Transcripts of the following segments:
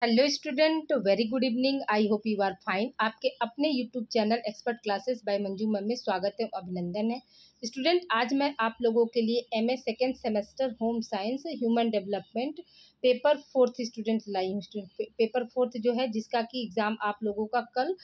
Hello student, very good evening. I hope you are fine. आपके अपने YouTube channel expert classes by Manju ma'am में स्वागत है, अभिनंदन है। स्टूडेंट, आज मैं आप लोगों के लिए MA second semester home science human development paper fourth student लाई हूँ। स्टूडेंट पेपर फोर्थ जो है, जिसका कि एग्ज़ाम आप लोगों का कल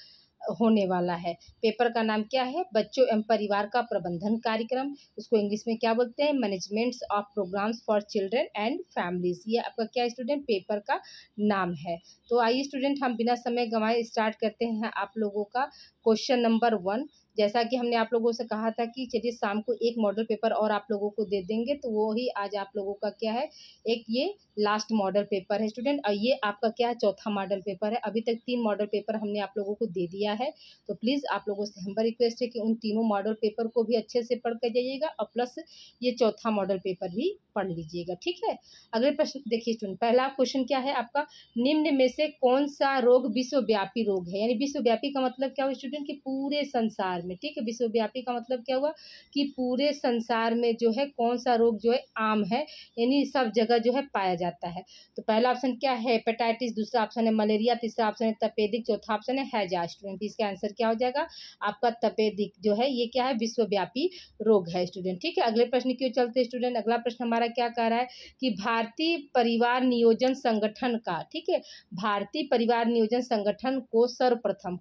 होने वाला है। पेपर का नाम क्या है? बच्चों एवं परिवार का प्रबंधन कार्यक्रम। उसको इंग्लिश में क्या बोलते हैं? Managements of programmes for children and families. ये आपका क्या स्टूडेंट पेपर का नाम है। तो आइए स्टूडेंट, हम बिना समय गंवाए स्टार्ट करते हैं आप लोगों का क्वेश्चन नंबर 1। जैसा कि हमने आप लोगों से कहा था कि चलिए शाम को एक मॉडल पेपर और आप लोगों को दे देंगे, तो वो ही आज आप लोगों का क्या है, एक ये लास्ट मॉडल पेपर है स्टूडेंट। और ये आपका क्या है, चौथा मॉडल पेपर है। अभी तक 3 मॉडल पेपर हमने आप लोगों को दे दिया है। तो प्लीज़ आप लोगों से हमारी रिक्वेस्ट है कि उन तीनों मॉडल पेपर को भी अच्छे से पढ़ कर जाइएगा और प्लस ये चौथा मॉडल पेपर भी पढ़ लीजिएगा, ठीक है। अगले प्रश्न देखिए स्टूडेंट, पहला क्वेश्चन क्या है आपका, निम्न में से कौन सा रोग विश्वव्यापी रोग है? यानी विश्वव्यापी का मतलब क्या हुआ स्टूडेंट, कि पूरे संसार में, ठीक है। विश्वव्यापी का मतलब क्या हुआ कि पूरे संसार में जो है कौन सा रोग जो है आम है, यानी सब जगह जो है पाया जाता है। तो पहला ऑप्शन क्या है, हेपेटाइटिस, दूसरा ऑप्शन है मलेरिया, तीसरा ऑप्शन है तपेदिक, चौथा ऑप्शन है हैजा। स्टूडेंट, इसका आंसर क्या हो जाएगा आपका तपेदिक जो है, ये क्या है, विश्वव्यापी रोग है स्टूडेंट, ठीक है। अगले प्रश्न की ओर चलते स्टूडेंट। अगला प्रश्न हमारा क्या कह रहा है कि भारतीय परिवार नियोजन संगठन का, ठीक है, भारतीय परिवार नियोजन संगठन को सर्वप्रथम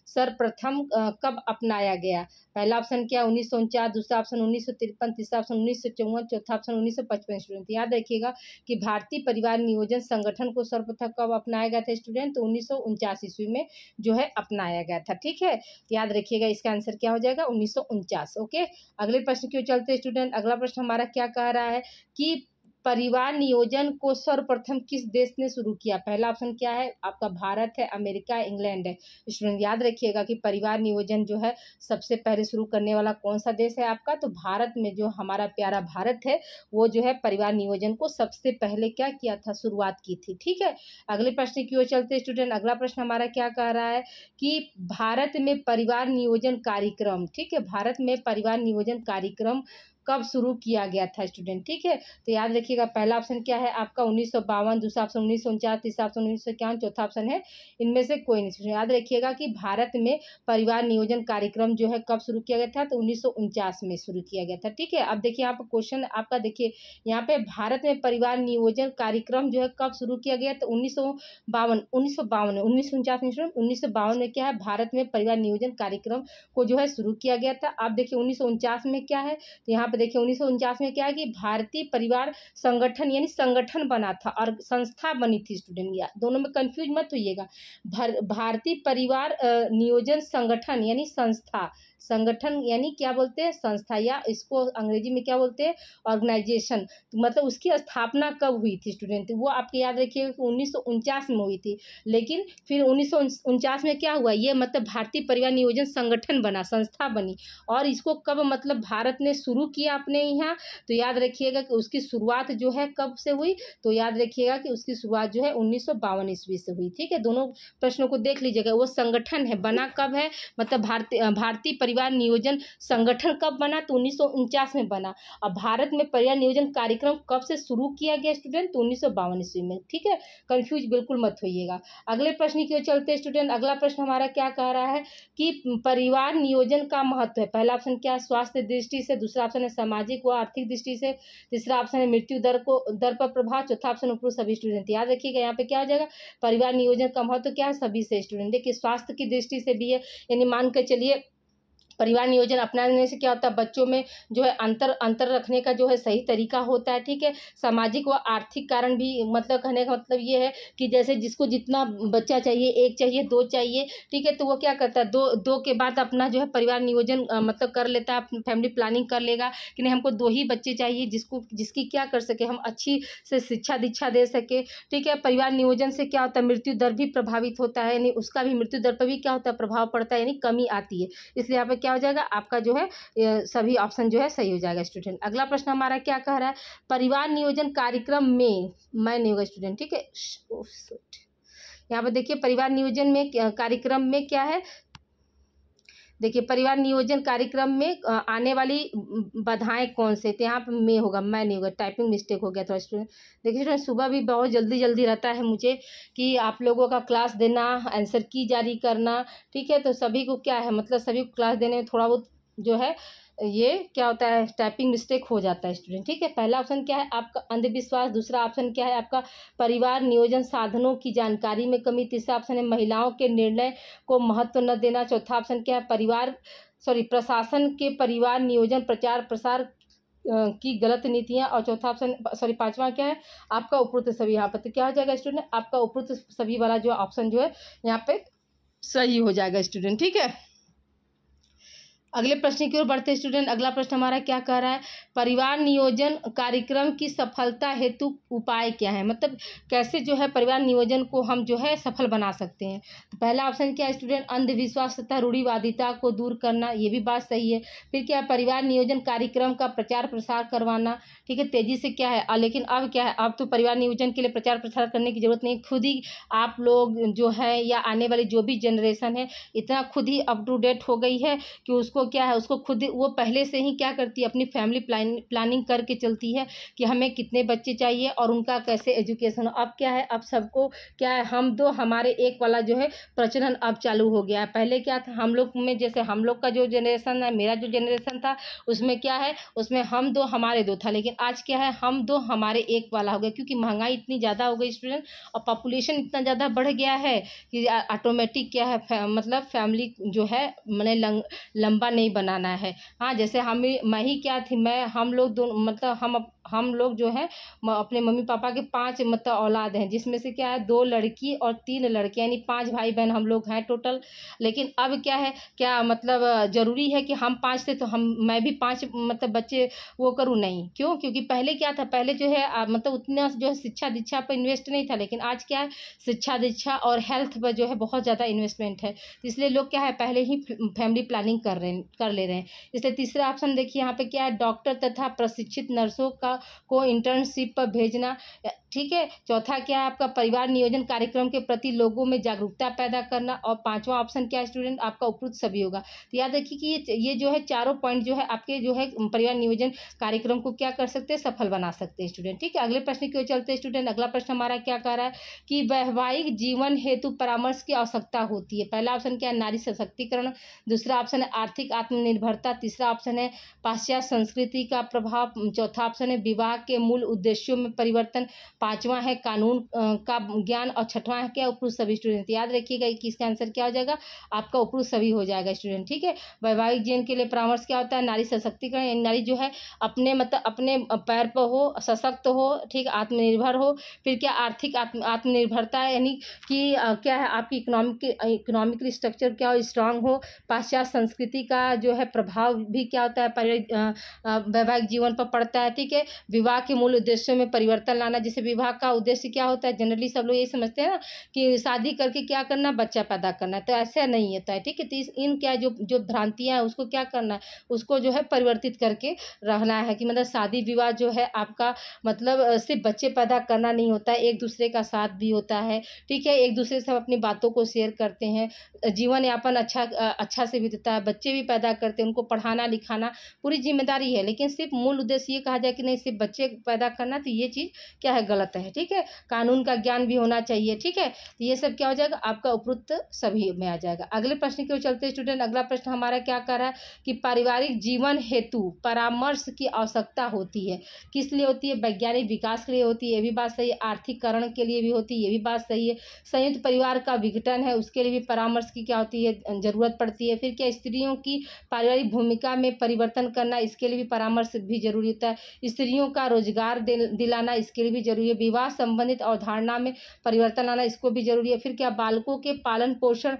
सर्वप्रथम कब अपनाया गया? पहला ऑप्शन क्या, 1949, दूसरा ऑप्शन 1953, तीसरा ऑप्शन 1954, चौथा ऑप्शन 1955। स्टूडेंट याद रखिएगा कि भारतीय परिवार नियोजन संगठन को सर्वप्रथम कब अपनाया गया था स्टूडेंट, तो 1949 ईस्वी में जो है अपनाया गया था, ठीक है। याद रखिएगा, इसका आंसर क्या हो जाएगा, 1949। ओके, अगले प्रश्न की ओर चलते स्टूडेंट। अगला प्रश्न हमारा क्या कह रहा है कि परिवार नियोजन को सर्वप्रथम किस देश ने शुरू किया? पहला ऑप्शन क्या है आपका, भारत है, अमेरिका, इंग्लैंड है। स्टूडेंट याद रखिएगा कि परिवार नियोजन जो है सबसे पहले शुरू करने वाला कौन सा देश है आपका, तो भारत में, जो हमारा प्यारा भारत है, वो जो है परिवार नियोजन को सबसे पहले क्या किया था, शुरुआत की थी, ठीक है। अगले प्रश्न की ओर चलते स्टूडेंट। अगला प्रश्न हमारा क्या कह रहा है कि भारत में परिवार नियोजन कार्यक्रम, ठीक है, भारत में परिवार नियोजन कार्यक्रम कब शुरू किया गया था स्टूडेंट, ठीक है। तो याद रखिएगा, पहला ऑप्शन क्या है आपका 1952, दूसरा ऑप्शन 1949, तीसरा ऑप्शन 1951, चौथा ऑप्शन है इनमें से कोई नहीं। याद रखिएगा कि भारत में परिवार नियोजन कार्यक्रम जो है कब शुरू किया गया था, तो 1949 में शुरू किया गया था, ठीक है। अब देखिए यहाँ पर क्वेश्चन आपका, देखिए यहाँ पे भारत में परिवार नियोजन कार्यक्रम जो है कब शुरू किया गया, तो 1952 1952 में क्या है, भारत में परिवार नियोजन कार्यक्रम को जो है शुरू किया गया था। अब देखिए 1949 में क्या है, तो यहाँ पे देखिए 1949 में क्या है कि भारतीय परिवार संगठन यानी संगठन बना था और संस्था बनी थी स्टूडेंट। या दोनों में कंफ्यूज मत होइएगा। भारतीय परिवार नियोजन संगठन यानी संस्था, संगठन यानी क्या बोलते हैं, संस्था, या इसको अंग्रेजी में क्या बोलते हैं, ऑर्गेनाइजेशन। तो मतलब उसकी स्थापना कब हुई थी स्टूडेंट, वो आपके याद रखिएगा कि 1949 में हुई थी। लेकिन फिर 1949 में क्या हुआ, ये मतलब भारतीय परिवार नियोजन संगठन बना, संस्था बनी। और इसको कब मतलब भारत ने शुरू किया अपने यहाँ, तो याद रखिएगा कि उसकी शुरुआत जो है कब से हुई, तो याद रखिएगा कि उसकी शुरुआत जो है 1952 ईस्वी से हुई, ठीक है। दोनों प्रश्नों को देख लीजिएगा। वो संगठन है, बना कब है, मतलब भारतीय परिवार नियोजन संगठन कब बना, तो 1949 में बना। और भारत में परिवार नियोजन कार्यक्रम कब से शुरू किया गया स्टूडेंट, तो 1952 ईस्वी में, ठीक है। कंफ्यूज बिल्कुल मत होइएगा। अगले प्रश्न की ओर चलते स्टूडेंट। अगला प्रश्न हमारा क्या कह रहा है कि परिवार नियोजन का महत्व है। पहला ऑप्शन क्या है, स्वास्थ्य दृष्टि से, दूसरा ऑप्शन है सामाजिक व आर्थिक दृष्टि से, तीसरा ऑप्शन है मृत्यु दर पर प्रभाव, चौथा ऑप्शन उपरोक्त सभी। स्टूडेंट याद रखिएगा यहाँ पे क्या हो जाएगा, परिवार नियोजन का महत्व क्या है, सभी से स्टूडेंट। देखिए स्वास्थ्य की दृष्टि से भी है, यानी मान कर चलिए परिवार नियोजन अपनाने से क्या होता है, बच्चों में जो है अंतर रखने का जो है सही तरीका होता है, ठीक है। सामाजिक व आर्थिक कारण भी, मतलब कहने का मतलब ये है कि जैसे जिसको जितना बच्चा चाहिए, 1 चाहिए, 2 चाहिए, ठीक है, तो वो क्या करता है, दो के बाद अपना जो है परिवार नियोजन मतलब कर लेता है, फैमिली प्लानिंग कर लेगा कि नहीं हमको 2 ही बच्चे चाहिए, जिसकी क्या कर सके, हम अच्छी से शिक्षा दीक्षा दे सके, ठीक है। परिवार नियोजन से क्या होता है, मृत्यु दर भी प्रभावित होता है, यानी उसका भी मृत्यु दर पर भी क्या होता है, प्रभाव पड़ता है, यानी कमी आती है। इसलिए यहाँ पे क्या हो जाएगा आपका जो है, सभी ऑप्शन जो है सही हो जाएगा स्टूडेंट। अगला प्रश्न हमारा क्या कह रहा है, परिवार नियोजन कार्यक्रम में, मैं नहीं होगा स्टूडेंट, ठीक है। यहाँ पे देखिए परिवार नियोजन में कार्यक्रम में क्या है, देखिए परिवार नियोजन कार्यक्रम में आने वाली बाधाएं कौन से, तो यहाँ पे मैं होगा, मैं नहीं होगा, टाइपिंग मिस्टेक हो गया था स्टूडेंट। देखिए स्टूडेंट सुबह भी बहुत जल्दी जल्दी रहता है मुझे कि आप लोगों का क्लास देना, आंसर की जारी करना, ठीक है। तो सभी को क्या है मतलब सभी को क्लास देने में थोड़ा बहुत जो है ये क्या होता है टाइपिंग मिस्टेक हो जाता है स्टूडेंट, ठीक है। पहला ऑप्शन क्या है आपका अंधविश्वास, दूसरा ऑप्शन क्या है आपका परिवार नियोजन साधनों की जानकारी में कमी, तीसरा ऑप्शन है महिलाओं के निर्णय को महत्व न देना, चौथा ऑप्शन क्या है प्रशासन के परिवार नियोजन प्रचार प्रसार की गलत नीतियां, और चौथा ऑप्शन पांचवा क्या है आपका उपरोक्त सभी। यहाँ पर तो क्या हो जाएगा स्टूडेंट आपका उपरोक्त सभी वाला जो ऑप्शन जो है यहाँ पे सही हो जाएगा स्टूडेंट, ठीक है। अगले प्रश्न की ओर बढ़ते स्टूडेंट। अगला प्रश्न हमारा क्या कह रहा है, परिवार नियोजन कार्यक्रम की सफलता हेतु उपाय क्या है, मतलब कैसे जो है परिवार नियोजन को हम जो है सफल बना सकते हैं। तो पहला ऑप्शन क्या है स्टूडेंट अंधविश्वास तथा रूढ़िवादिता को दूर करना, ये भी बात सही है। फिर क्या है परिवार नियोजन कार्यक्रम का प्रचार प्रसार करवाना, ठीक है, तेजी से क्या है लेकिन अब क्या है अब तो परिवार नियोजन के लिए प्रचार प्रसार करने की जरूरत नहीं, खुद ही आप लोग जो है या आने वाली जो भी जनरेशन है इतना खुद ही अप टू डेट हो गई है कि उसको क्या है उसको खुद वो पहले से ही क्या करती है अपनी फैमिली प्लानिंग करके चलती है कि हमें कितने बच्चे चाहिए और उनका कैसे एजुकेशन। अब क्या है अब सबको क्या है हम दो हमारे एक वाला जो है प्रचलन अब चालू हो गया है। पहले क्या था हम लोग में, जैसे हम लोग का जो जनरेशन है मेरा जो जनरेशन था उसमें क्या है उसमें हम दो हमारे दो था, लेकिन आज क्या है हम दो हमारे एक वाला हो गया, क्योंकि महंगाई इतनी ज़्यादा हो गई स्टूडेंट और पॉपुलेशन इतना ज़्यादा बढ़ गया है कि ऑटोमेटिक क्या है मतलब फैमिली जो है मैंने लंबा नहीं बनाना है। हाँ जैसे मैं ही क्या थी मैं हम लोग दोनों मतलब हम लोग जो है अपने मम्मी पापा के 5 मतलब औलाद हैं, जिसमें से क्या है 2 लड़की और 3 लड़के यानी 5 भाई बहन हम लोग हैं टोटल। लेकिन अब क्या है क्या मतलब ज़रूरी है कि हम 5 थे तो मैं भी 5 मतलब बच्चे वो करूँ, नहीं क्यों, क्योंकि पहले क्या था पहले जो है मतलब उतना जो है शिक्षा दीक्षा पर इन्वेस्ट नहीं था, लेकिन आज क्या है शिक्षा दीक्षा और हेल्थ पर जो है बहुत ज़्यादा इन्वेस्टमेंट है, इसलिए लोग क्या है पहले ही फैमिली प्लानिंग कर ले रहे हैं। इसलिए तीसरा ऑप्शन देखिए यहाँ पे क्या है डॉक्टर तथा प्रशिक्षित नर्सों को इंटर्नशिप पर भेजना, ठीक है। चौथा क्या है आपका परिवार नियोजन कार्यक्रम के प्रति लोगों में जागरूकता पैदा करना, और पांचवा ऑप्शन क्या है स्टूडेंट आपका उपरोक्त सभी होगा। तो याद रखिए कि ये जो है चारों पॉइंट जो है आपके जो है परिवार नियोजन कार्यक्रम को क्या कर सकते हैं सफल बना सकते हैं स्टूडेंट, ठीक है। अगले प्रश्न की ओर चलते हैं स्टूडेंट। अगला प्रश्न हमारा क्या कह रहा है कि वैवाहिक जीवन हेतु परामर्श की आवश्यकता होती है। पहला ऑप्शन क्या है नारी सशक्तिकरण, दूसरा ऑप्शन है आर्थिक आत्मनिर्भरता, तीसरा ऑप्शन है पाश्चात्य संस्कृति का प्रभाव, चौथा ऑप्शन है विवाह के मूल उद्देश्यों में परिवर्तन, पांचवा है कानून का ज्ञान, और छठवां है क्या उपरोक्त सभी स्टूडेंट। याद रखिएगा कि इसका आंसर क्या हो जाएगा आपका उपरोक्त सभी हो जाएगा स्टूडेंट, ठीक है। वैवाहिक जीवन के लिए परामर्श क्या होता है नारी सशक्तिकरण, यानी नारी जो है अपने मतलब अपने पैर पर हो, सशक्त हो, ठीक, आत्मनिर्भर हो। फिर क्या आर्थिक आत्मनिर्भरता है यानी कि क्या है आपकी इकोनॉमिकली स्ट्रक्चर क्या हो स्ट्रांग हो। पाश्चात्य संस्कृति का जो है प्रभाव भी क्या होता है वैवाहिक जीवन पर पड़ता है, ठीक है। विवाह के मूल उद्देश्यों में परिवर्तन लाना, जैसे विवाह का उद्देश्य क्या होता है जनरली सब लोग यही समझते हैं ना कि शादी करके क्या करना बच्चा पैदा करना, तो ऐसा नहीं होता है, ठीक है। तो इन क्या जो भ्रांतियां हैं उसको क्या करना है उसको जो है परिवर्तित करके रहना है कि मतलब शादी विवाह जो है आपका मतलब सिर्फ बच्चे पैदा करना नहीं होता है, एक दूसरे का साथ भी होता है, ठीक है। एक दूसरे से अपनी बातों को शेयर करते हैं, जीवन यापन अच्छा से बीतता है, बच्चे भी पैदा करते हैं, उनको पढ़ाना लिखाना पूरी जिम्मेदारी है, लेकिन सिर्फ मूल उद्देश्य ये कहा जाए कि नहीं सिर्फ बच्चे पैदा करना, तो ये चीज़ क्या है गलत है, ठीक है। कानून का ज्ञान भी होना चाहिए, ठीक है। तो ये सब क्या हो जाएगा आपका उपरोक्त सभी में आ जाएगा। अगले प्रश्न की ओर चलते स्टूडेंट। अगला प्रश्न हमारा क्या कर रहा है कि पारिवारिक जीवन हेतु परामर्श की आवश्यकता होती है, किस लिए होती है वैज्ञानिक विकास के लिए होती है, ये भी बात सही है, आर्थिककरण के लिए भी होती है, ये भी बात सही है, संयुक्त परिवार का विघटन है उसके लिए भी परामर्श की क्या होती है जरूरत पड़ती है, फिर क्या स्त्रियों की पारिवारिक भूमिका में परिवर्तन करना इसके लिए भी परामर्श भी जरूरी होता है, स्त्रियों का रोजगार दिलाना इसके लिए भी जरूरी है, विवाह संबंधित अवधारणा में परिवर्तन लाना इसको भी जरूरी है, फिर क्या बालकों के पालन पोषण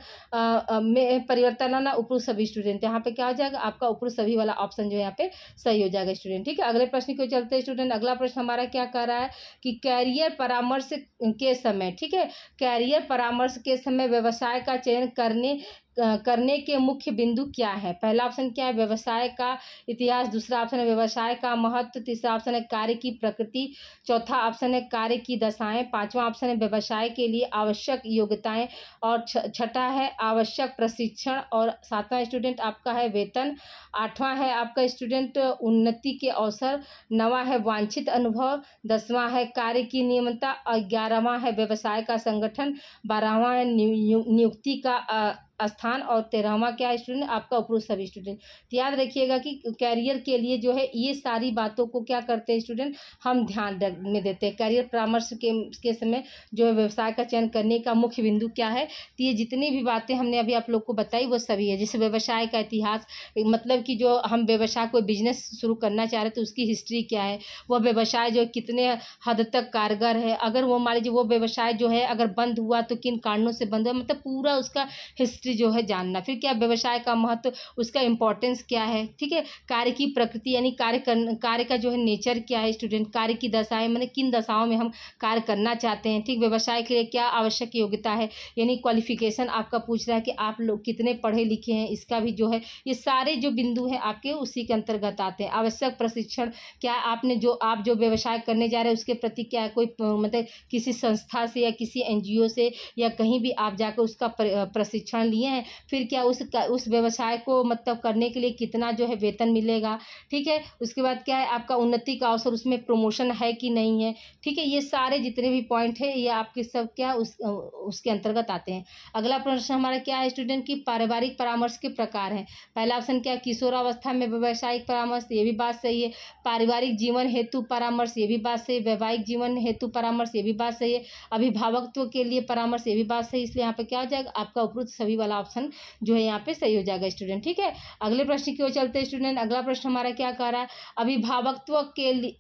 में परिवर्तन लाना उपरोक्त सभी स्टूडेंट। यहाँ पे क्या हो जाएगा आपका उपरोक्त सभी वाला ऑप्शन जो है यहाँ पे सही हो जाएगा स्टूडेंट, ठीक है। अगले प्रश्न को चलते स्टूडेंट। अगला प्रश्न हमारा क्या कह रहा है कि कैरियर परामर्श के समय, ठीक है, कैरियर परामर्श के समय व्यवसाय का चयन करने करने के मुख्य बिंदु क्या है? पहला ऑप्शन क्या है, व्यवसाय का इतिहास, दूसरा ऑप्शन है व्यवसाय का महत्व, तीसरा ऑप्शन है कार्य की प्रकृति, चौथा ऑप्शन है कार्य की दशाएं, पांचवा ऑप्शन है व्यवसाय के लिए आवश्यक योग्यताएं और छठा है आवश्यक प्रशिक्षण और सातवां स्टूडेंट आपका है वेतन, आठवां है आपका स्टूडेंट उन्नति के अवसर, नवां है वांछित अनुभव, दसवां है कार्य की नियमितता और 11वां है व्यवसाय का संगठन, 12वां है नियुक्ति का स्थान और 13वां क्या है स्टूडेंट आपका उपरोक्त सभी स्टूडेंट। तो याद रखिएगा कि कैरियर के लिए जो है ये सारी बातों को क्या करते हैं स्टूडेंट, हम ध्यान में देते हैं। कैरियर परामर्श के समय जो है व्यवसाय का चयन करने का मुख्य बिंदु क्या है, तो ये जितनी भी बातें हमने अभी आप लोग को बताई वो सभी है। जैसे व्यवसाय का इतिहास, मतलब कि जो हम व्यवसाय कोई बिजनेस शुरू करना चाह रहे हैं तो उसकी हिस्ट्री क्या है, वह व्यवसाय जो कितने हद तक कारगर है, अगर वो मान लीजिए वो व्यवसाय जो है अगर बंद हुआ तो किन कारणों से बंद हुआ, मतलब पूरा उसका हिस्ट्री जो है जानना। फिर क्या व्यवसाय का महत्व, उसका इंपॉर्टेंस क्या है, ठीक है। कार्य की प्रकृति यानी कार्य का जो है नेचर क्या है स्टूडेंट, कार्य की दशाएं मैंने किन दशाओं में हम कार्य करना चाहते हैं, ठीक। व्यवसाय के लिए क्या आवश्यक योग्यता है, यानी क्वालिफिकेशन आपका पूछ रहा है कि आप लोग कितने पढ़े लिखे हैं, इसका भी जो है ये सारे जो बिंदु हैं आपके उसी के अंतर्गत आते हैं। आवश्यक प्रशिक्षण, क्या आपने आप जो व्यवसाय करने जा रहे हैं उसके प्रति क्या कोई मतलब किसी संस्था से या किसी NGO से या कहीं भी आप जाकर उसका प्रशिक्षण लिए हैं, फिर क्या उस व्यवसाय को मतलब करने के लिए कितना जो है वेतन मिलेगा, ठीक है। उसके बाद क्या है आपका उन्नति का अवसर, उसमें प्रमोशन है कि नहीं है, ठीक है। ये सारे जितने भी पॉइंट है ये आपके सब क्या उसके अंतर्गत आते हैं। अगला प्रश्न हमारा क्या है स्टूडेंट की पारिवारिक परामर्श के प्रकार हैं। पहला ऑप्शन क्या, किशोरावस्था में व्यावसायिक परामर्श, ये भी बात सही है। पारिवारिक जीवन हेतु परामर्श, ये भी बात सही। वैवाहिक जीवन हेतु परामर्श, ये भी बात सही है। अभिभावकत्व के लिए परामर्श, ये भी बात सही। इसलिए यहाँ पे क्या हो जाएगा आपका उपरोक्त सभी वाला ऑप्शन जो है यहाँ पे सही हो जाएगा स्टूडेंट, ठीक है। अगले प्रश्न की ओर चलते हैं स्टूडेंट। अगला प्रश्न हमारा क्या कह रहा है, अभिभावकत्व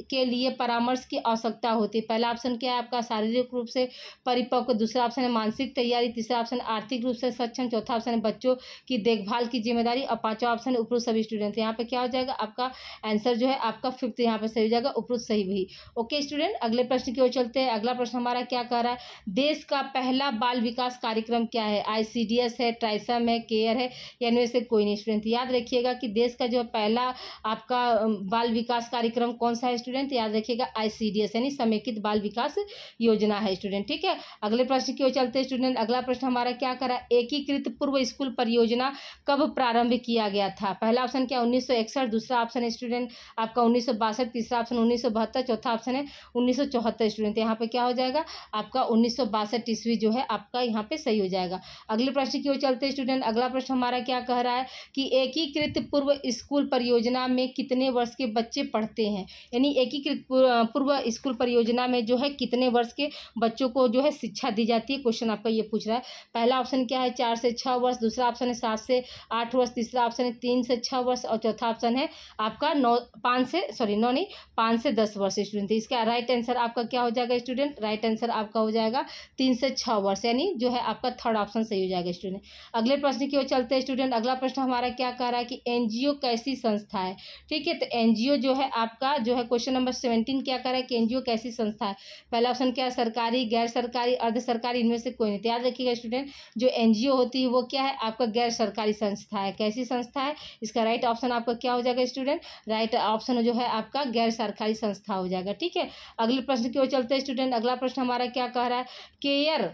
के लिए परामर्श की आवश्यकता होती है। पहला ऑप्शन क्या है आपका शारीरिक रूप से परिपक्व, दूसरा ऑप्शन है मानसिक तैयारी, तीसरा ऑप्शन आर्थिक रूप से सक्षम, चौथा ऑप्शन है बच्चों की देखभाल की जिम्मेदारी और पांचवा ऑप्शन है उपरोक्त सभी स्टूडेंट। यहाँ पे क्या हो जाएगा आपका आंसर जो है आपका फिफ्थ यहाँ पे सही हो जाएगा, उपरोक्त सही भी। ओके स्टूडेंट, अगले प्रश्न की ओर चलते हैं। अगला प्रश्न हमारा क्या कह रहा है, देश का पहला बाल विकास कार्यक्रम क्या है। ICDS है, ट्राइसम है, केयर है, या इनमें से कोई नहीं स्टूडेंट। याद रखिएगा कि देश का जो पहला आपका बाल विकास कार्यक्रम कौन सा है स्टूडेंट, याद रखिएगा ICDS यानी समेकित बाल विकास योजना है स्टूडेंट, ठीक है। अगले प्रश्न की ओर चलते हैं स्टूडेंट। अगला प्रश्न हमारा क्या करा, एकीकृत पूर्व स्कूल परियोजना कब प्रारंभ किया गया था। पहला ऑप्शन क्या 1961, दूसरा ऑप्शन है स्टूडेंट आपका 1962, तीसरा ऑप्शन 1972, चौथा ऑप्शन है 1974 स्टूडेंट। यहाँ पे क्या हो जाएगा आपका 1962 ईस्वी जो है आपका यहाँ पे सही हो जाएगा। अगले प्रश्न की ओर चलते हैं स्टूडेंट। अगला प्रश्न हमारा क्या कह रहा है कि एकीकृत पूर्व स्कूल परियोजना में कितने वर्ष के बच्चे पढ़ते हैं, यानी एकीकृत पूर्व स्कूल परियोजना में जो है कितने वर्ष के बच्चों को जो है शिक्षा दी जाती है, क्वेश्चन आपका ये पूछ रहा है। पहला ऑप्शन क्या है 4 से 6 वर्ष, दूसरा ऑप्शन है 7 से 8 वर्ष, तीसरा ऑप्शन है 3 से 6 वर्ष और चौथा ऑप्शन है आपका 5 से 10 वर्ष स्टूडेंट। इसका राइट आंसर आपका क्या हो जाएगा स्टूडेंट, राइट आंसर आपका हो जाएगा 3 से 6 वर्ष, यानी जो है आपका थर्ड ऑप्शन सही हो जाएगा स्टूडेंट। अगले प्रश्न की ओर चलते हैं स्टूडेंट। अगला प्रश्न हमारा क्या कह रहा है कि NGO कैसी संस्था है, ठीक है। तो NGO जो है आपका जो है क्वेश्चन नंबर 17 क्या कह रहा है कि NGO कैसी संस्था है। पहला ऑप्शन क्या है सरकारी, गैर सरकारी, अर्ध सरकारी, इनमें से कोई नहीं। तो याद रखिएगा स्टूडेंट जो NGO होती है वो क्या है आपका गैर सरकारी संस्था है। कैसी संस्था है, इसका राइट ऑप्शन आपका क्या हो जाएगा स्टूडेंट, राइट ऑप्शन जो है आपका गैर सरकारी संस्था हो जाएगा, ठीक है। अगले प्रश्न की ओर चलते हैं स्टूडेंट। अगला प्रश्न हमारा क्या कह रहा है, केयर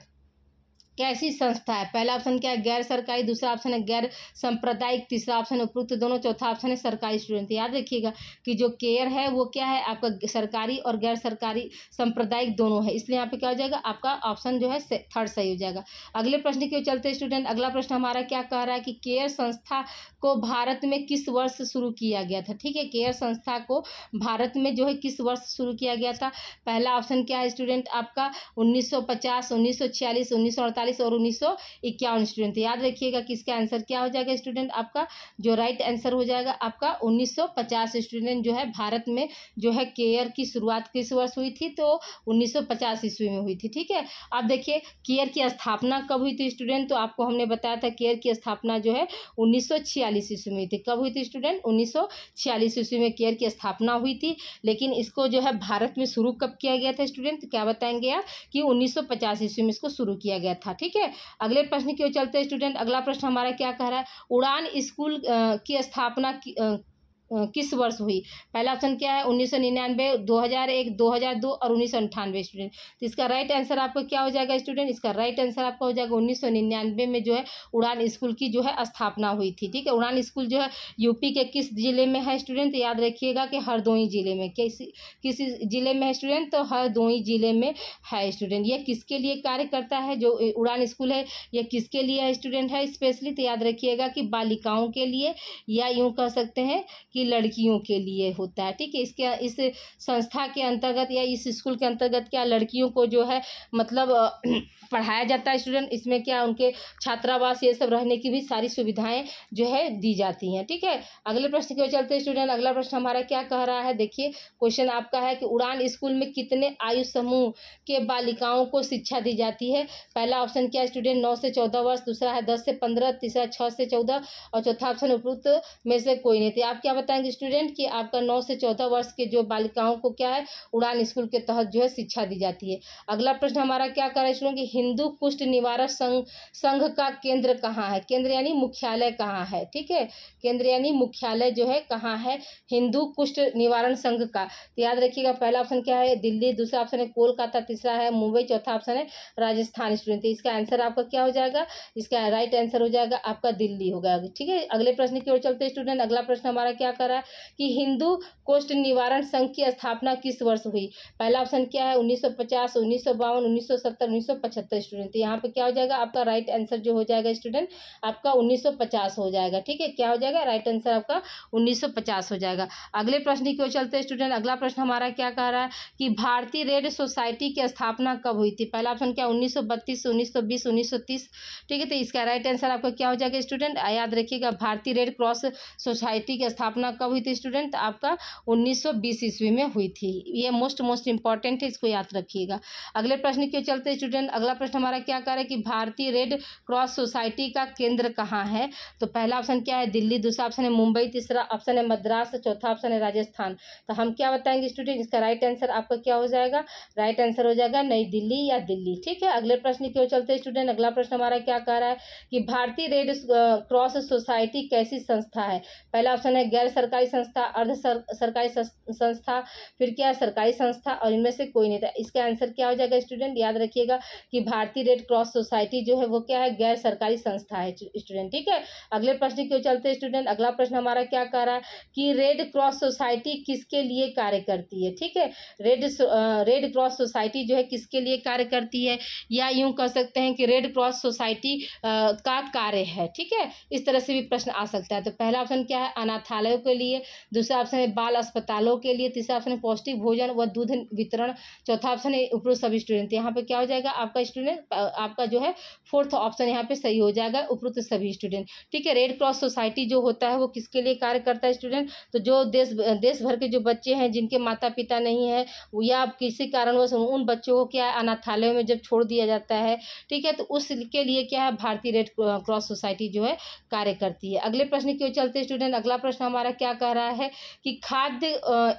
कैसी संस्था है। पहला ऑप्शन क्या है गैर सरकारी, दूसरा ऑप्शन है गैर सांप्रदायिक, तीसरा ऑप्शन है उपरोक्त दोनों, चौथा ऑप्शन है सरकारी स्टूडेंट। याद रखिएगा कि जो केयर है वो क्या है आपका सरकारी और गैर सरकारी सांप्रदायिक दोनों है, इसलिए यहाँ पे क्या हो जाएगा आपका ऑप्शन जो है थर्ड सही हो जाएगा। अगले प्रश्न की ओर चलते स्टूडेंट। अगला प्रश्न हमारा क्या कह रहा है कि केयर संस्था को भारत में किस वर्ष शुरू किया गया था, ठीक है। केयर संस्था को भारत में जो है किस वर्ष शुरू किया गया था। पहला ऑप्शन क्या है स्टूडेंट आपका 1950, 1946, 1948 और 1951 स्टूडेंट। याद रखिएगा कि इसका आंसर क्या हो जाएगा स्टूडेंट आपका जो राइट आंसर हो जाएगा आपका 1950 स्टूडेंट जो है भारत में जो है केयर की शुरुआत किस वर्ष हुई थी, तो 1950 ईस्वी में हुई थी, ठीक है। अब देखिए केयर की स्थापना कब हुई थी स्टूडेंट, तो आपको हमने बताया था केयर की स्थापना जो है 1946 ईस्वी में हुई थी। कब हुई थी स्टूडेंट, 1946 ईस्वी में केयर की स्थापना हुई थी। लेकिन इसको जो है भारत में शुरू कब किया गया था स्टूडेंट, क्या बताएंगे आप कि 1950 ईस्वी में इसको शुरू किया गया था। था। ठीक है, अगले प्रश्न की ओर चलते हैं स्टूडेंट। अगला प्रश्न हमारा क्या कह रहा है, उड़ान स्कूल की स्थापना किस वर्ष हुई। पहला ऑप्शन क्या है 1999, 2001, 2002 और 1998 स्टूडेंट। तो इसका राइट आंसर आपका क्या हो जाएगा स्टूडेंट, इसका राइट आंसर आपका हो जाएगा 1999 में जो है उड़ान स्कूल की जो है स्थापना हुई थी। ठीक है, उड़ान स्कूल जो है यूपी के किस जिले में है स्टूडेंट, याद रखिएगा कि हरदोई जिले में। किस जिले में है स्टूडेंट, तो हरदोई जिले में है स्टूडेंट। यह किसके लिए कार्य करता है, जो उड़ान स्कूल है यह किसके लिए है स्टूडेंट है स्पेशली, तो याद रखिएगा कि बालिकाओं के लिए या यूँ कह सकते हैं कि लड़कियों के लिए होता है। ठीक है, इस संस्था के अंतर्गत या इस स्कूल के अंतर्गत क्या लड़कियों को जो है मतलब पढ़ाया जाता है स्टूडेंट। इसमें क्या उनके छात्रावास ये सब रहने की भी सारी सुविधाएं जो है दी जाती हैं। ठीक है, अगले प्रश्न की ओर चलते हैं स्टूडेंट। अगला प्रश्न हमारा क्या कह रहा है, देखिए क्वेश्चन आपका है कि उड़ान स्कूल में कितने आयु समूह के बालिकाओं को शिक्षा दी जाती है। पहला ऑप्शन क्या है स्टूडेंट 9 से 14 वर्ष, दूसरा है 10 से 15, तीसरा 6 से 14 और चौथा ऑप्शन उपरोक्त में से कोई नहीं। तो आप क्या बताएंगे स्टूडेंट कि आपका 9 से 14 वर्ष के जो बालिकाओं को क्या है उड़ान स्कूल के तहत जो है शिक्षा दी जाती है। अगला प्रश्न हमारा क्या कर रहा है स्टूडेंट कि हिंदू कुष्ठ निवारक संघ का केंद्र कहाँ है, केंद्र यानी मुख्यालय कहाँ है। ठीक है, केंद्र यानी मुख्यालय जो है कहाँ है हिंदू कुष्ठ निवारण संघ का। तो याद रखिएगा पहला ऑप्शन क्या है दिल्ली, दूसरा ऑप्शन है कोलकाता, तीसरा है मुंबई, चौथा ऑप्शन है राजस्थान स्टूडेंट। तो इसका आंसर आपका क्या हो जाएगा, इसका राइट आंसर हो जाएगा आपका दिल्ली होगा। ठीक है, अगले प्रश्न की ओर चलते हैं स्टूडेंट। अगला प्रश्न हमारा क्या कर रहा है कि हिंदू कुष्ठ निवारण संघ की स्थापना किस वर्ष हुई। पहला ऑप्शन क्या है 1950, 1952, 1970, 1975 स्टूडेंट। यहाँ पे क्या हो जाएगा आपका राइट आंसर जो हो जाएगा स्टूडेंट आपका 1950 हो जाएगा। ठीक है, क्या हो जाएगा राइट आंसर आपका 1950 हो जाएगा। अगले प्रश्न की ओर चलते हैं स्टूडेंट। अगला प्रश्न हमारा क्या कह रहा है कि भारतीय रेड सोसाइटी की स्थापना कब हुई थी। पहला ऑप्शन क्या 1932, 1920, 1930। ठीक है, तो इसका राइट आंसर आपका क्या हो जाएगा स्टूडेंट, याद रखिएगा भारतीय रेड क्रॉस सोसाइटी की स्थापना कब हुई थी स्टूडेंट, आपका 1920 ईस्वी में हुई थी। ये मोस्ट इंपॉर्टेंट है, इसको याद रखिएगा। अगले प्रश्न के चलते स्टूडेंट। अगला प्रश्न हमारा क्या कह रहा है कि भारतीय रेड क्रॉस सोसाइटी का केंद्र कहाँ है। तो पहला ऑप्शन क्या है दिल्ली, दूसरा ऑप्शन है मुंबई, तीसरा ऑप्शन है मद्रास, चौथा ऑप्शन है राजस्थान। तो हम क्या बताएंगे स्टूडेंट, इसका राइट आंसर आपका क्या हो जाएगा, राइट आंसर हो जाएगा नई दिल्ली या दिल्ली। ठीक है, अगले प्रश्न की ओर चलते स्टूडेंट। अगला प्रश्न हमारा क्या कह रहा है कि भारतीय रेड क्रॉस सोसाइटी कैसी संस्था है। पहला ऑप्शन है गैर सरकारी संस्था, अर्ध सरकारी संस्था, फिर क्या है सरकारी संस्था और इनमें से कोई नहीं था। इसका आंसर क्या हो जाएगा स्टूडेंट, याद रखिएगा कि भारतीय रेड क्रॉस सोसाइटी जो है वो क्या है गैर सरकारी संस्था है स्टूडेंट। ठीक है, अगले प्रश्न की ओर चलते स्टूडेंट। अगला प्रश्न हमारा क्या कह रहा है कि रेड क्रॉस सोसाइटी किसके लिए कार्य करती है। ठीक है, रेड क्रॉस सोसाइटी जो है किसके लिए कार्य करती है, या यूं कह सकते हैं कि रेड क्रॉस सोसाइटी का कार्य है। ठीक है, इस तरह से भी प्रश्न आ सकता है। तो पहला ऑप्शन क्या है अनाथालयों के लिए, दूसरा ऑप्शन है बाल अस्पतालों के लिए, तीसरा ऑप्शन है पौष्टिक भोजन व दूध वितरण, चौथा ऑप्शन है उपरोक्त सभी स्टूडेंट। यहाँ पे क्या हो जाएगा आपका स्टूडेंट, आपका जो है फोर्थ ऑप्शन यहाँ पे सही हो जाएगा उपरोक्त सभी स्टूडेंट। ठीक है, रेड क्रॉस सोसाइटी जो होता है वो किसके लिए कार्य करता है स्टूडेंट, तो जो देश भर के जो बच्चे हैं जिनके माता पिता नहीं है या किसी कारणवश उन बच्चों को क्या है अनाथालयों में जब छोड़ दिया जाता है। ठीक है, तो उसके लिए क्या है भारतीय रेड क्रॉस सोसाइटी जो है कार्य करती है। अगले प्रश्न की ओर चलते स्टूडेंट। अगला प्रश्न हमारा क्या कह रहा है कि खाद्य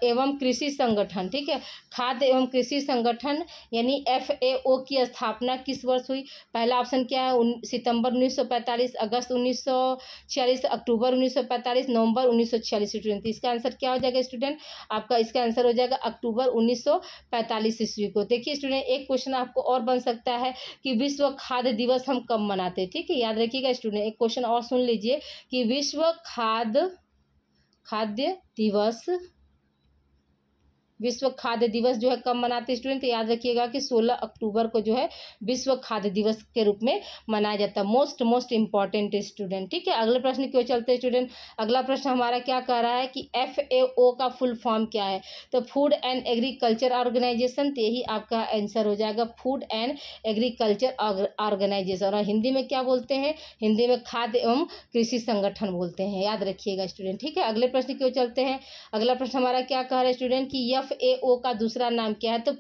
एवं कृषि संगठन, ठीक है, खाद्य एवं कृषि संगठन यानी FAO की स्थापना किस वर्ष हुई। पहला ऑप्शन क्या है सितंबर 1945, अगस्त 1946, अक्टूबर 1945, नवंबर 1946 स्टूडेंट। इसका आंसर क्या हो जाएगा स्टूडेंट, आपका इसका आंसर हो जाएगा अक्टूबर 1945 ईस्वी को। देखिए स्टूडेंट एक क्वेश्चन आपको और बन सकता है कि विश्व खाद्य दिवस हम कब मनाते हैं। ठीक है, याद रखिएगा स्टूडेंट, एक क्वेश्चन और सुन लीजिए कि विश्व खाद्य दिवस जो है कब मनाते हैं स्टूडेंट, तो याद रखिएगा कि 16 अक्टूबर को जो है विश्व खाद्य दिवस के रूप में मनाया जाता है। Most important student. ठीक है, अगले प्रश्न की ओर चलते हैं स्टूडेंट। अगला प्रश्न हमारा क्या कह रहा है कि FAO का फुल फॉर्म क्या है, तो फूड एंड एग्रीकल्चर ऑर्गेनाइजेशन। तो यही आपका आंसर हो जाएगा फूड एंड एग्रीकल्चर ऑर्गेनाइजेशन। और हिंदी में क्या बोलते हैं, हिंदी में खाद्य एवं कृषि संगठन बोलते हैं, याद रखिएगा स्टूडेंट। ठीक है, अगले प्रश्न की ओर चलते हैं। अगला प्रश्न हमारा क्या कह रहा है स्टूडेंट कि FAO का दूसरा नाम क्या है, तो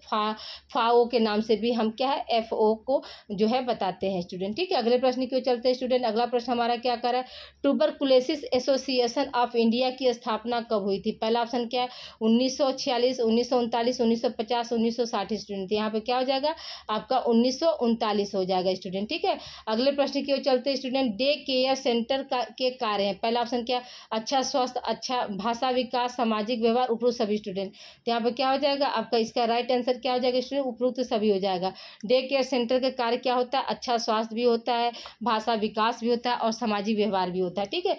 फाओ के नाम से भी हम क्या है FO को जो है बताते हैं स्टूडेंट। ठीक है, अगले प्रश्न की ओर चलते हैं स्टूडेंट। अगला प्रश्न हमारा क्या कर रहा है, ट्यूबरकुलोसिस एसोसिएशन ऑफ इंडिया की स्थापना कब हुई थी। पहला ऑप्शन क्या है 1946, 1939, 1950, 1960 स्टूडेंट। यहाँ पे क्या हो जाएगा आपका 1939 हो जाएगा स्टूडेंट। ठीक है, अगले प्रश्न की ओर चलते हैं स्टूडेंट। डे केयर सेंटर के कार्य हैं। पहला ऑप्शन क्या, अच्छा स्वास्थ्य, अच्छा भाषा विकास, सामाजिक व्यवहार, उपरोक्त सभी स्टूडेंट। तो यहाँ पे क्या हो जाएगा आपका, इसका राइट आंसर क्या हो जाएगा स्टूडेंट, उपरोक्त सभी हो जाएगा। डे केयर सेंटर का कार्य क्या होता है, अच्छा स्वास्थ्य भी होता है, भाषा विकास भी होता है और सामाजिक व्यवहार भी होता है। ठीक है,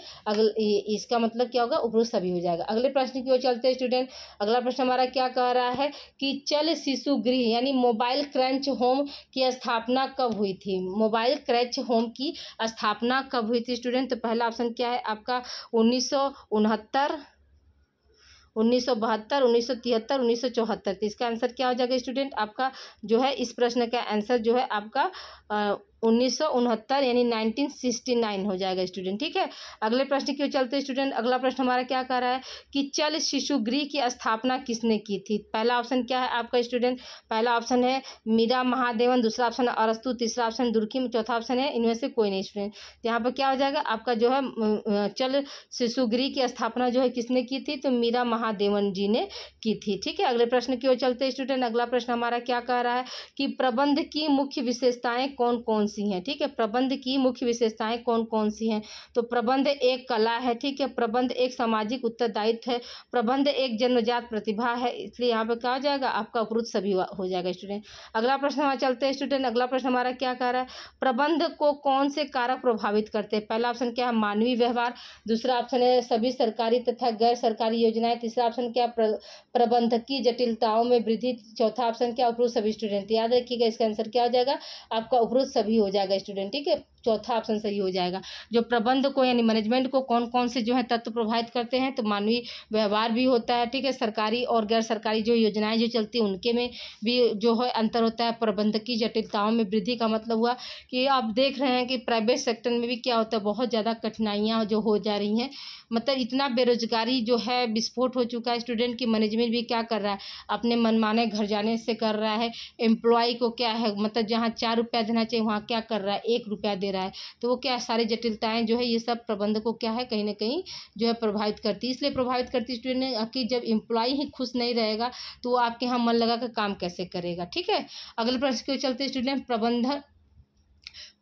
इसका मतलब क्या होगा, उपरोक्त सभी हो जाएगा। अगले प्रश्न की ओर चलते हैं स्टूडेंट। अगला प्रश्न हमारा क्या कह रहा है कि चल शिशु गृह यानी मोबाइल क्रंच होम की स्थापना कब हुई थी। मोबाइल क्रंच होम की स्थापना कब हुई थी स्टूडेंट। तो पहला ऑप्शन क्या है आपका 1969, 1972, 1973, 1974। तो इसका आंसर क्या हो जाएगा स्टूडेंट आपका जो है, इस प्रश्न का आंसर जो है आपका 1969 यानी 1969 हो जाएगा स्टूडेंट। ठीक है, अगले प्रश्न की ओर चलते स्टूडेंट। अगला प्रश्न हमारा क्या कह रहा है कि चल शिशु गृह की स्थापना किसने की थी। पहला ऑप्शन क्या है आपका स्टूडेंट, पहला ऑप्शन है मीरा महादेवन, दूसरा ऑप्शन है अरस्तु, तीसरा ऑप्शन दुर्खिम, चौथा ऑप्शन है इनमें से कोई नहीं स्टूडेंट। तो यहाँ पर क्या हो जाएगा आपका जो है चल शिशु गृह की स्थापना जो है किसने की थी, तो मीरा महादेवन जी ने की थी। ठीक है, अगले प्रश्न की ओर चलते स्टूडेंट। अगला प्रश्न हमारा क्या कह रहा है कि प्रबंध की मुख्य विशेषताएं कौन कौन सी हैं। ठीक है, प्रबंध की मुख्य विशेषताएं कौन कौन सी हैं। तो प्रबंध एक कला है, ठीक है, प्रबंध एक सामाजिक उत्तरदायित्व है, प्रबंध एक जन्मजात प्रतिभा है। इसलिए यहाँ पे क्या हो जाएगा आपका उपरोक्त सभी हो जाएगा स्टूडेंट। अगला प्रश्न हमारा चलते हैं स्टूडेंट। अगला प्रश्न हमारा क्या कह रहा है, प्रबंध को कौन से कारक प्रभावित करते हैं। पहला ऑप्शन क्या है मानवीय व्यवहार, दूसरा ऑप्शन है सभी सरकारी तथा गैर सरकारी योजनाएं, तीसरा ऑप्शन क्या प्रबंधकीय जटिलताओं में वृद्धि, चौथा ऑप्शन क्या उपरोक्त सभी स्टूडेंट। याद रखिएगा इसका आंसर क्या हो जाएगा आपका उपरोक्त सभी हो जाएगा स्टूडेंट। ठीक है, चौथा ऑप्शन सही हो जाएगा। जो प्रबंध को यानी मैनेजमेंट को कौन कौन से जो है तत्व प्रभावित करते हैं, तो मानवीय व्यवहार भी होता है, ठीक है, सरकारी और गैर सरकारी जो योजनाएं जो चलती हैं उनके में भी जो है अंतर होता है। प्रबंधकीय जटिलताओं में वृद्धि का मतलब हुआ कि आप देख रहे हैं कि प्राइवेट सेक्टर में भी क्या होता है, बहुत ज़्यादा कठिनाइयाँ जो हो जा रही हैं, मतलब इतना बेरोजगारी जो है विस्फोट हो चुका है स्टूडेंट की मैनेजमेंट भी क्या कर रहा है अपने मनमाने घर जाने से कर रहा है। एम्प्लॉय को क्या है मतलब जहाँ 4 रुपया देना चाहिए वहाँ क्या कर रहा है 1 रुपया दे रहा है। तो वो क्या सारी जटिलताएं जो है ये सब प्रबंध को क्या है कहीं ना कहीं जो है प्रभावित करती है। इसलिए प्रभावित करती स्टूडेंट कि जब एम्प्लॉय ही खुश नहीं रहेगा तो वो आपके यहाँ मन लगा कर काम कैसे करेगा। ठीक है, अगले प्रश्न के चलते स्टूडेंट।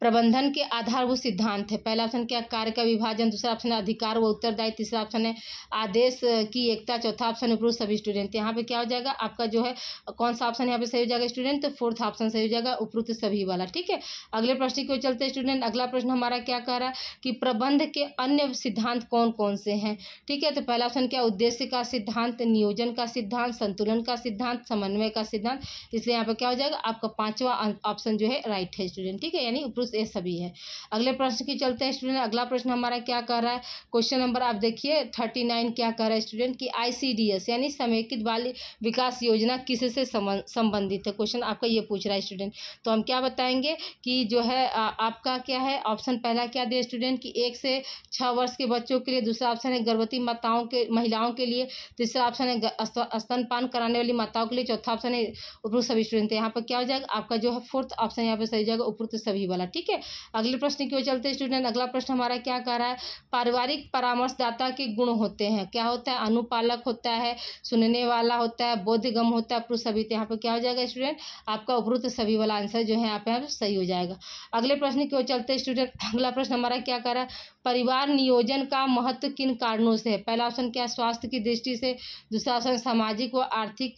प्रबंधन के आधारभूत सिद्धांत है। पहला ऑप्शन क्या कार्य का विभाजन, दूसरा ऑप्शन है अधिकार व उत्तरदायित्व, तीसरा ऑप्शन है आदेश की एकता, चौथा ऑप्शन उपरोक्त सभी स्टूडेंट। यहाँ पे क्या हो जाएगा आपका जो है कौन सा ऑप्शन यहाँ पे सही हो जाएगा स्टूडेंट, तो फोर्थ ऑप्शन सही हो जाएगा उपरोक्त सभी वाला। ठीक है, अगले प्रश्न की ओर चलते स्टूडेंट। अगला प्रश्न हमारा क्या कह रहा है कि प्रबंध के अन्य सिद्धांत कौन कौन से हैं। ठीक है, तो पहला ऑप्शन क्या उद्देश्य का सिद्धांत, नियोजन का सिद्धांत, संतुलन का सिद्धांत, समन्वय का सिद्धांत। इसलिए यहाँ पे क्या हो जाएगा आपका पांचवा ऑप्शन जो है राइट है स्टूडेंट। ठीक है, यानी उपरोक्त ये सभी है। अगले प्रश्न की चलते हैं स्टूडेंट। अगला प्रश्न हमारा क्या कर रहा है क्वेश्चन नंबर आप देखिए 39 क्या कर रहा है स्टूडेंट कि ICDS यानी समेकित बाल विकास योजना किससे संबंधित है। क्वेश्चन आपका ये पूछ रहा है स्टूडेंट। तो हम क्या बताएंगे कि जो है आपका क्या है ऑप्शन पहला क्या दिया स्टूडेंट कि 1 से 6 वर्ष के बच्चों के लिए, दूसरा ऑप्शन है गर्भवती महिलाओं के लिए, तीसरा ऑप्शन है स्तनपान कराने वाली माताओं के लिए, चौथा ऑप्शन है उपरोक्त सभी स्टूडेंट। यहाँ पर क्या हो जाएगा आपका जो है फोर्थ ऑप्शन यहाँ पे सही जाएगा उपरोक्त सभी वाला। ठीक है, अगले प्रश्न की ओर चलते स्टूडेंट। अगला प्रश्न हमारा क्या कह रहा है पारिवारिक परामर्शदाता के गुण होते हैं। क्या होता है अनुपालक होता है, सुनने वाला होता है, बोधगम होता है, उपरोक्त सभी। यहाँ पर क्या हो जाएगा स्टूडेंट आपका उपरोक्त सभी वाला आंसर जो है यहाँ पे सही हो जाएगा। अगले प्रश्न की ओर चलते स्टूडेंट। अगला प्रश्न हमारा क्या कह रहा है परिवार नियोजन का महत्व किन कारणों से है। पहला ऑप्शन क्या स्वास्थ्य की दृष्टि से, दूसरा ऑप्शन सामाजिक व आर्थिक,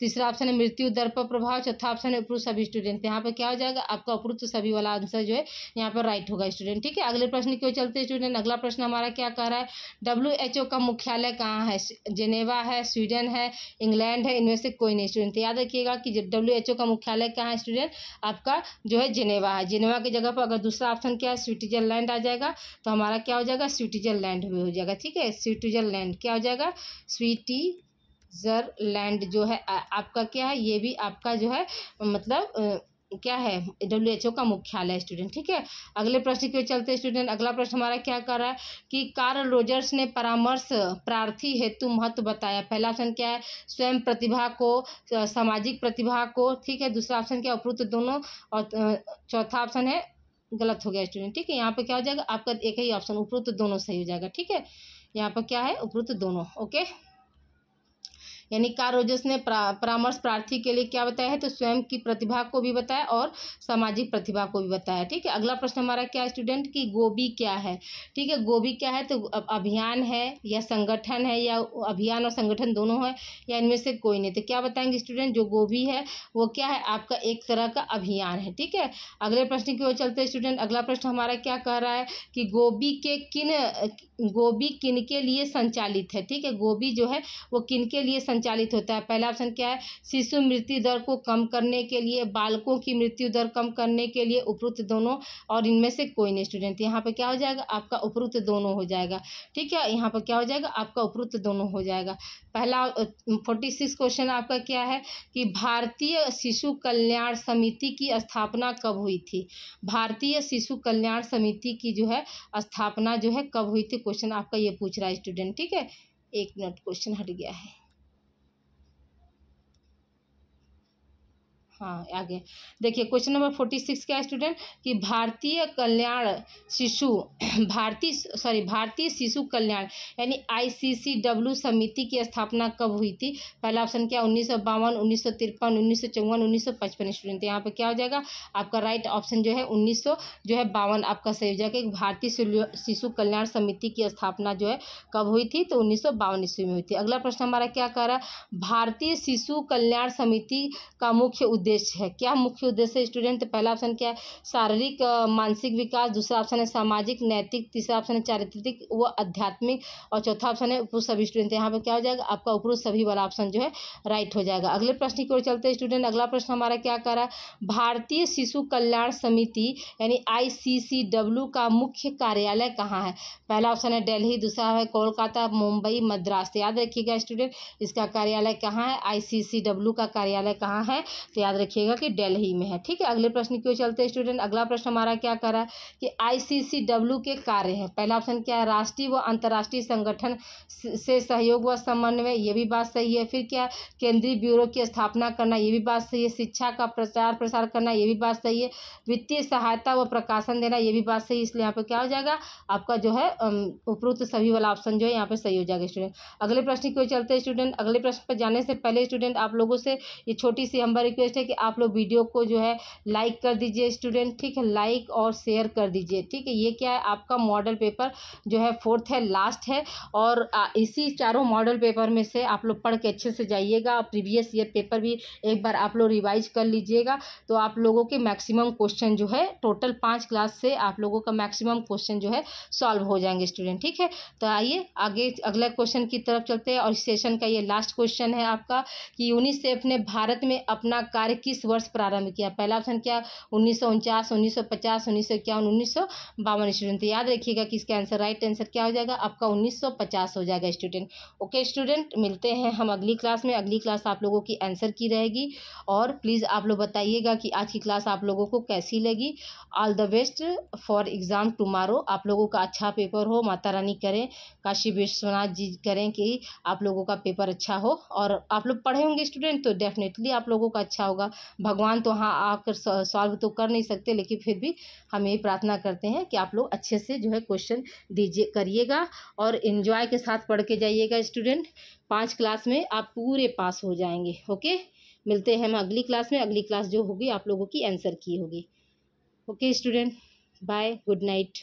तीसरा ऑप्शन है मृत्यु दर पर प्रभाव, चौथा ऑप्शन है उपरोक्त सभी स्टूडेंट। यहाँ पे क्या हो जाएगा आपका उपरोक्त सभी वाला आंसर जो है यहाँ पर राइट होगा स्टूडेंट। ठीक है, अगले प्रश्न की ओर चलते स्टूडेंट। अगला प्रश्न हमारा क्या कह रहा है WHO का मुख्यालय कहाँ है। जेनेवा है, स्वीडन है, इंग्लैंड है, इनमें से कोई नहीं स्टूडेंट। याद रखिएगा कि WHO का मुख्यालय कहाँ है स्टूडेंट आपका जो है जेनेवा है। जेनेवा की जगह पर अगर दूसरा ऑप्शन क्या है स्विट्जरलैंड आ जाएगा तो हमारा क्या हो जाएगा स्विट्जरलैंड भी हो जाएगा। ठीक है, स्विट्जरलैंड क्या हो जाएगा स्विट्जरलैंड जो है आपका क्या है ये भी आपका जो है मतलब क्या है, WHO का मुख्यालय स्टूडेंट। ठीक है, अगले प्रश्न की ओर चलते हैं स्टूडेंट। अगला प्रश्न हमारा क्या कर रहा है कि कार्ल रोजर्स ने परामर्श प्रार्थी हेतु महत्व बताया। पहला ऑप्शन क्या है, स्वयं प्रतिभा को, सामाजिक प्रतिभा को। ठीक है, दूसरा ऑप्शन क्या है, उपरोक्त दोनों, और चौथा ऑप्शन है, गलत हो गया स्टूडेंट। ठीक है, यहाँ पे क्या हो जाएगा आपका, एक ही ऑप्शन उपरोक्त दोनों सही हो जाएगा। ठीक है, यहाँ पर क्या है, उपरोक्त दोनों। ओके, यानी कार्ल रोजर्स ने परामर्श प्रार्थी के लिए क्या बताया है, तो स्वयं की प्रतिभा को भी बताया और सामाजिक प्रतिभा को भी बताया। ठीक है, अगला प्रश्न हमारा क्या है स्टूडेंट कि गोबी क्या है। ठीक है, गोबी क्या है, तो अभियान है या संगठन है, या अभियान और संगठन दोनों है, या इनमें से कोई नहीं। तो क्या बताएंगे स्टूडेंट, जो गोबी है वो क्या है, आपका एक तरह का अभियान है। ठीक है, अगले प्रश्न की ओर चलते हैं स्टूडेंट। अगला प्रश्न हमारा क्या कह रहा है कि गोबी किन के लिए संचालित है। ठीक है, गोबी जो है वो किन के लिए संचालित होता है। पहला ऑप्शन क्या है, शिशु मृत्यु दर को कम करने के लिए, बालकों की मृत्यु दर कम करने के लिए, उपरोक्त दोनों, और इनमें से कोई नहीं स्टूडेंट। यहाँ पे क्या हो जाएगा आपका, उपरोक्त दोनों हो जाएगा। ठीक है, यहाँ पर क्या हो जाएगा आपका, उपरोक्त दोनों हो जाएगा। पहला 46 क्वेश्चन आपका क्या है कि भारतीय शिशु कल्याण समिति की स्थापना कब हुई थी। भारतीय शिशु कल्याण समिति की जो है स्थापना जो है कब हुई थी, क्वेश्चन आपका ये पूछ रहा है स्टूडेंट। ठीक है, एक मिनट, क्वेश्चन हट गया है। हाँ, आगे देखिए, क्वेश्चन नंबर 46 क्या है स्टूडेंट कि भारतीय शिशु कल्याण यानी ICCW समिति की स्थापना कब हुई थी। पहला ऑप्शन क्या, 1952, 1953, 1954, 1955 स्टूडेंट। यहाँ पे क्या हो जाएगा आपका, राइट ऑप्शन जो है 1952 आपका सही हो जाएगा। भारतीय शिशु कल्याण समिति की स्थापना जो है कब हुई थी, तो 1952 ईस्वी में हुई थी। अगला प्रश्न हमारा क्या कह रहा है, भारतीय शिशु कल्याण समिति का मुख्य उद्देश्य है। क्या मुख्य उद्देश्य है स्टूडेंट, तो पहला ऑप्शन क्या है, शारीरिक मानसिक विकास, दूसरा ऑप्शन है सामाजिक नैतिक, तीसरा ऑप्शन है चारित्रिक व आध्यात्मिक, और चौथा ऑप्शन है उपरोक्त सभी स्टूडेंट। यहाँ पे क्या हो जाएगा आपका, उपरोक्त सभी वाला ऑप्शन जो है राइट हो जाएगा। अगले प्रश्न की ओर चलते हैं स्टूडेंट। अगला प्रश्न हमारा क्या कर रहा है, भारतीय शिशु कल्याण समिति यानी ICCW का मुख्य कार्यालय कहाँ है। पहला ऑप्शन है दिल्ली, दूसरा है कोलकाता, मुंबई, मद्रास। तो याद रखिएगा स्टूडेंट, इसका कार्यालय कहाँ है, ICCW का कार्यालय कहाँ है, तो याद रखिएगा कि दिल्ली में है। ठीक है, अगले प्रश्न की ओर चलते हैं स्टूडेंट। अगला प्रश्न हमारा क्या कर रहा है कि ICCW के कार्य हैं। पहला ऑप्शन क्या है, राष्ट्रीय व अंतर्राष्ट्रीय संगठन से सहयोग व समन्वय, ये भी बात सही है। फिर क्या, केंद्रीय ब्यूरो की स्थापना करना, ये भी बात सही है। शिक्षा का प्रचार प्रसार करना, ये भी बात सही है। वित्तीय सहायता व प्रकाशन देना, ये भी बात सही है। इसलिए यहाँ पे क्या हो जाएगा आपका जो है उपरोक्त सभी वाला ऑप्शन जो है यहाँ पे सही हो जाएगा स्टूडेंट। अगले प्रश्न की ओर चलते हैं स्टूडेंट। अगले प्रश्न पर जाने से पहले स्टूडेंट आप लोगों से ये छोटी सी हमारी रिक्वेस्ट है कि आप लोग वीडियो को जो है लाइक कर दीजिए स्टूडेंट। ठीक है, लाइक और शेयर कर दीजिए। ठीक है, ये क्या है आपका मॉडल पेपर जो है 4th है, लास्ट है, और इसी चारों मॉडल पेपर में से आप लोग पढ़ के अच्छे से जाइएगा। प्रीवियस ईयर पेपर भी एक बार आप लोग रिवाइज कर लीजिएगा, तो आप लोगों के मैक्सिमम क्वेश्चन जो है टोटल 5 क्लास से आप लोगों का मैक्सिमम क्वेश्चन जो है सॉल्व हो जाएंगे स्टूडेंट। ठीक है, तो आइए आगे अगले क्वेश्चन की तरफ चलते हैं, और इस सेशन का ये लास्ट क्वेश्चन है आपका कि यूनिसेफ ने भारत में अपना कार्य किस वर्ष प्रारंभ किया। पहला ऑप्शन क्या, 1949, 1950, 1951, 1952 स्टूडेंट। तो याद रखिएगा कि इसका आंसर, राइट आंसर क्या हो जाएगा आपका 1950 हो जाएगा स्टूडेंट। ओके स्टूडेंट, मिलते हैं हम अगली क्लास में। अगली क्लास आप लोगों की आंसर की रहेगी, और प्लीज़ आप लोग बताइएगा कि आज की क्लास आप लोगों को कैसी लगी। All the best for exam tomorrow. आप लोगों का अच्छा पेपर हो, माता रानी करें, काशी विश्वनाथ जी करें कि आप लोगों का पेपर अच्छा हो, और आप लोग पढ़े होंगे स्टूडेंट तो डेफिनेटली आप लोगों का अच्छा होगा। भगवान तो हाँ आकर सॉल्व तो कर नहीं सकते, लेकिन फिर भी हम यही प्रार्थना करते हैं कि आप लोग अच्छे से जो है क्वेश्चन दीजिए करिएगा, और एंजॉय के साथ पढ़ के जाइएगा स्टूडेंट। 5 क्लास में आप पूरे पास हो जाएंगे। ओके, मिलते हैं हम अगली क्लास में। अगली क्लास जो होगी आप लोगों की आंसर की होगी। Okay student, bye, good night.